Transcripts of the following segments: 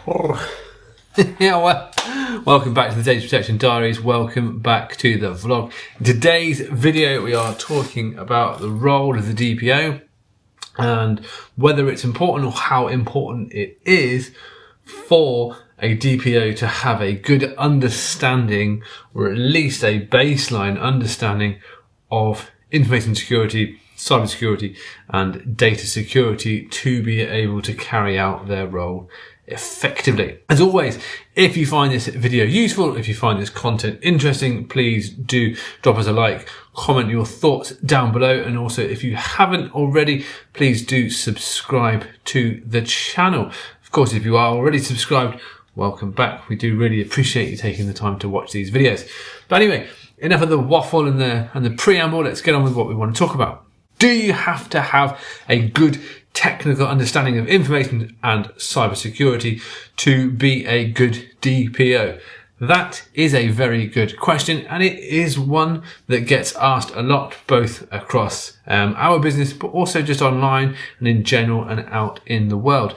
Yeah, well, welcome back to the Data Protection Diaries. Welcome back to the vlog. In today's video, we are talking about the role of the DPO and whether it's important or how important it is for a DPO to have a good understanding, or at least a baseline understanding, of information security, cybersecurity, and data security to be able to carry out their role effectively. As always, if you find this video useful, if you find this content interesting, please do drop us a like, comment your thoughts down below, and also if you haven't already, please do subscribe to the channel. Of course, if you are already subscribed, welcome back. We do really appreciate you taking the time to watch these videos. But anyway, enough of the waffle and the preamble. Let's get on with what we want to talk about. Do you have to have a good technical understanding of information and cybersecurity to be a good DPO? That is a very good question, and it is one that gets asked a lot, both across our business, but also just online and in general and out in the world.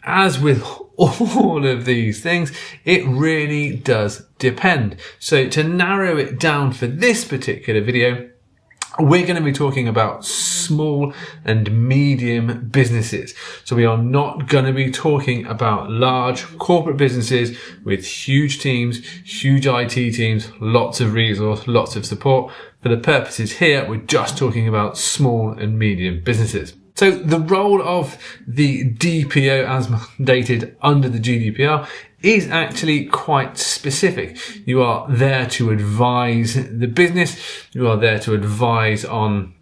As with all of these things, it really does depend. So to narrow it down for this particular video, we're going to be talking about small and medium businesses. So we are not going to be talking about large corporate businesses with huge teams, huge IT teams, lots of resource, lots of support. For the purposes here, we're just talking about small and medium businesses. So the role of the DPO as mandated under the GDPR is actually quite specific. You are there to advise the business. You are there to advise on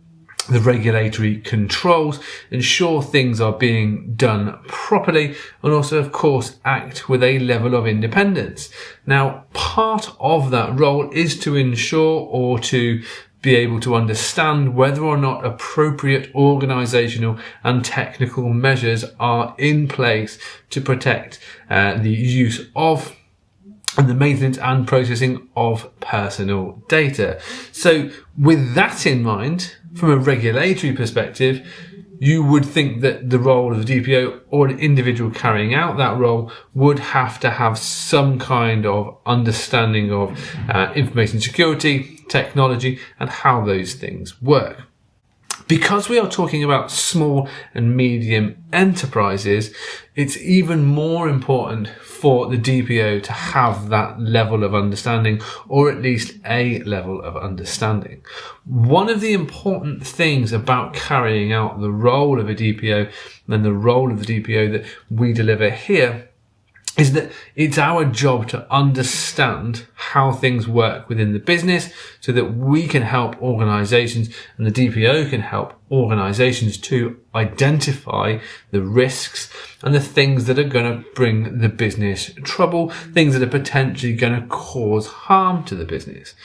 the regulatory controls, ensure things are being done properly, and also, of course, act with a level of independence. Now, part of that role is to ensure or to be able to understand whether or not appropriate organisational and technical measures are in place to protect the use of and the maintenance and processing of personal data. So with that in mind, from a regulatory perspective, you would think that the role of the DPO or an individual carrying out that role would have to have some kind of understanding of information security, technology, and how those things work. Because we are talking about small and medium enterprises, it's even more important for the DPO to have that level of understanding, or at least a level of understanding. One of the important things about carrying out the role of a DPO and the role of the DPO that we deliver here is that it's our job to understand how things work within the business so that we can help organisations, and the DPO can help organisations to identify the risks and the things that are going to bring the business trouble, things that are potentially going to cause harm to the business.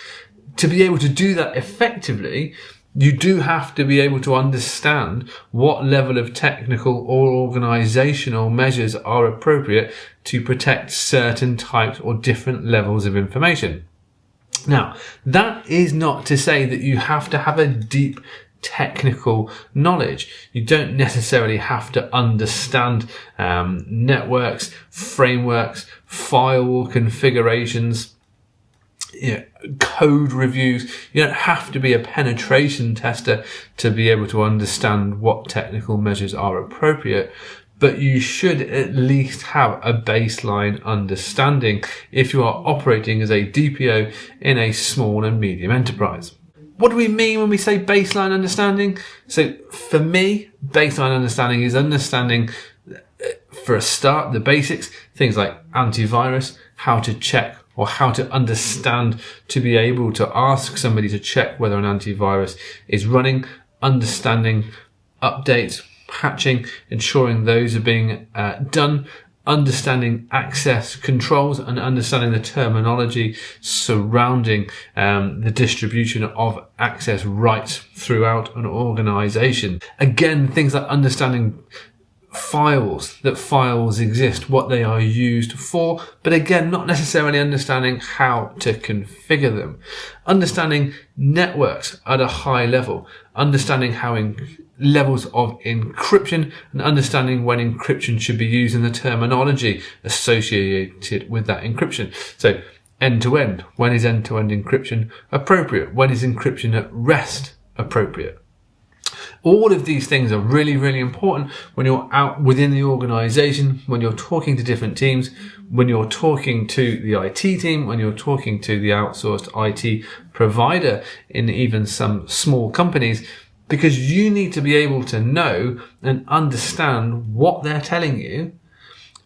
To be able to do that effectively, you do have to be able to understand what level of technical or organisational measures are appropriate to protect certain types or different levels of information. Now, that is not to say that you have to have a deep technical knowledge. You don't necessarily have to understand networks, frameworks, firewall configurations, code reviews. You don't have to be a penetration tester to be able to understand what technical measures are appropriate, but you should at least have a baseline understanding if you are operating as a DPO in a small and medium enterprise. What do we mean when we say baseline understanding? So for me, baseline understanding is understanding, for a start, the basics, things like antivirus, how to check or how to understand to be able to ask somebody to check whether an antivirus is running, understanding updates, patching, ensuring those are being done, understanding access controls and understanding the terminology surrounding the distribution of access rights throughout an organization. Again, things like understanding files, that files exist, what they are used for, but again, not necessarily understanding how to configure them. Understanding networks at a high level, understanding how levels of encryption, and understanding when encryption should be used in the terminology associated with that encryption. So end-to-end, when is end-to-end encryption appropriate? When is encryption at rest appropriate? All of these things are really, really important when you're out within the organization, when you're talking to different teams, when you're talking to the IT team, when you're talking to the outsourced IT provider in even some small companies, because you need to be able to know and understand what they're telling you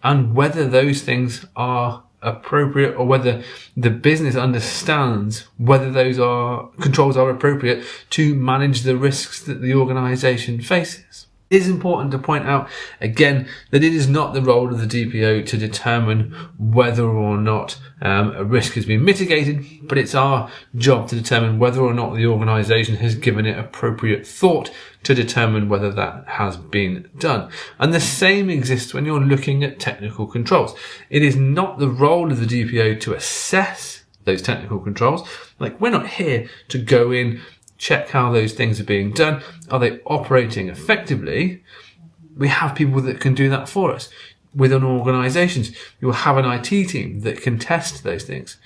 and whether those things are appropriate, or whether the business understands whether those controls are appropriate to manage the risks that the organization faces. It is important to point out again that it is not the role of the DPO to determine whether or not a risk has been mitigated, but it's our job to determine whether or not the organization has given it appropriate thought to determine whether that has been done. And the same exists when you're looking at technical controls. It is not the role of the DPO to assess those technical controls. Like, we're not here to go in, check how those things are being done. Are they operating effectively? We have people that can do that for us. Within organizations, you'll have an IT team that can test those things.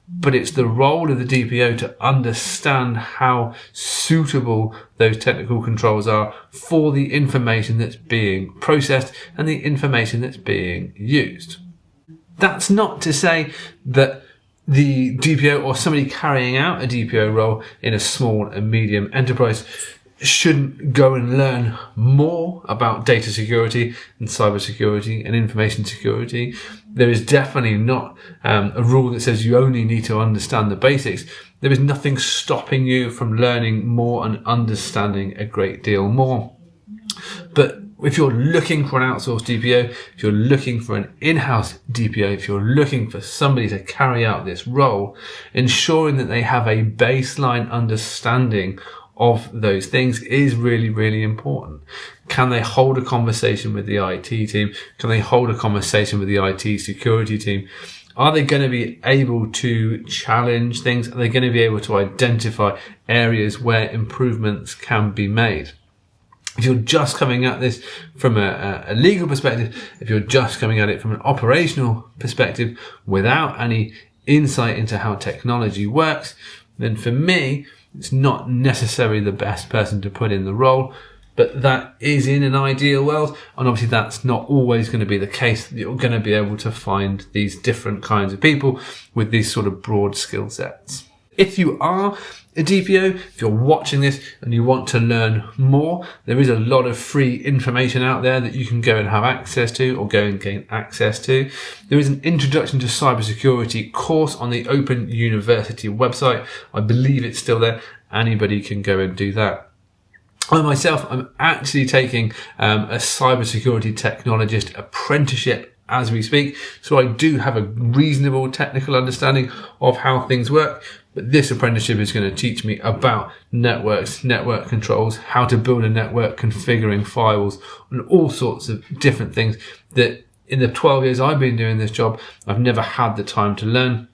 But it's the role of the DPO to understand how suitable those technical controls are for the information that's being processed and the information that's being used. That's not to say that the DPO or somebody carrying out a DPO role in a small and medium enterprise shouldn't go and learn more about data security and cyber security and information security. There is definitely not a rule that says you only need to understand the basics. There is nothing stopping you from learning more and understanding a great deal more. But if you're looking for an outsourced DPO, if you're looking for an in-house DPO, if you're looking for somebody to carry out this role, ensuring that they have a baseline understanding of those things is really, really important. Can they hold a conversation with the IT team? Can they hold a conversation with the IT security team? Are they going to be able to challenge things? Are they going to be able to identify areas where improvements can be made? If you're just coming at this from a legal perspective, if you're just coming at it from an operational perspective without any insight into how technology works, then for me, it's not necessarily the best person to put in the role. But that is in an ideal world, and obviously that's not always going to be the case. You're going to be able to find these different kinds of people with these sort of broad skill sets. If you are a DPO, if you're watching this and you want to learn more, there is a lot of free information out there that you can go and have access to or go and gain access to. There is an Introduction to Cybersecurity course on the Open University website. I believe it's still there. Anybody can go and do that. I myself, I'm actually taking a cybersecurity technologist apprenticeship as we speak. So I do have a reasonable technical understanding of how things work. But this apprenticeship is going to teach me about networks, network controls, how to build a network, configuring firewalls, and all sorts of different things that in the 12 years I've been doing this job, I've never had the time to learn.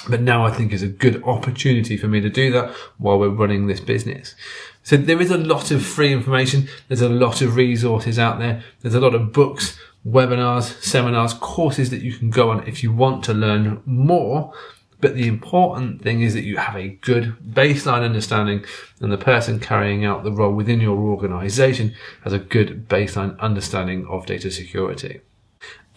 But now I think is a good opportunity for me to do that while we're running this business. So there is a lot of free information. There's a lot of resources out there. There's a lot of books, webinars, seminars, courses that you can go on if you want to learn more. But the important thing is that you have a good baseline understanding, and the person carrying out the role within your organization has a good baseline understanding of data security.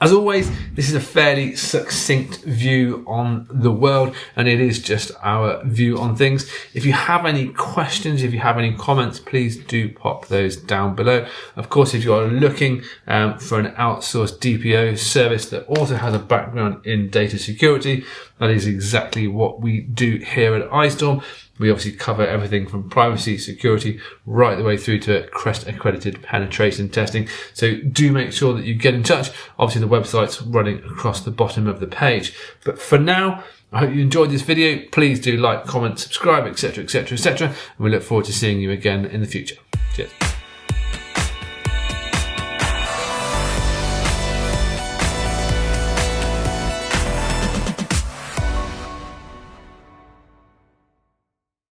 As always, this is a fairly succinct view on the world, and it is just our view on things. If you have any questions, if you have any comments, please do pop those down below. Of course, if you are looking for an outsourced DPO service that also has a background in data security, that is exactly what we do here at iStorm. We obviously cover everything from privacy, security, right the way through to CREST accredited penetration testing. So do make sure that you get in touch. Obviously the website's running across the bottom of the page. But for now, I hope you enjoyed this video. Please do like, comment, subscribe, etc., etc., etc. And we look forward to seeing you again in the future. Cheers.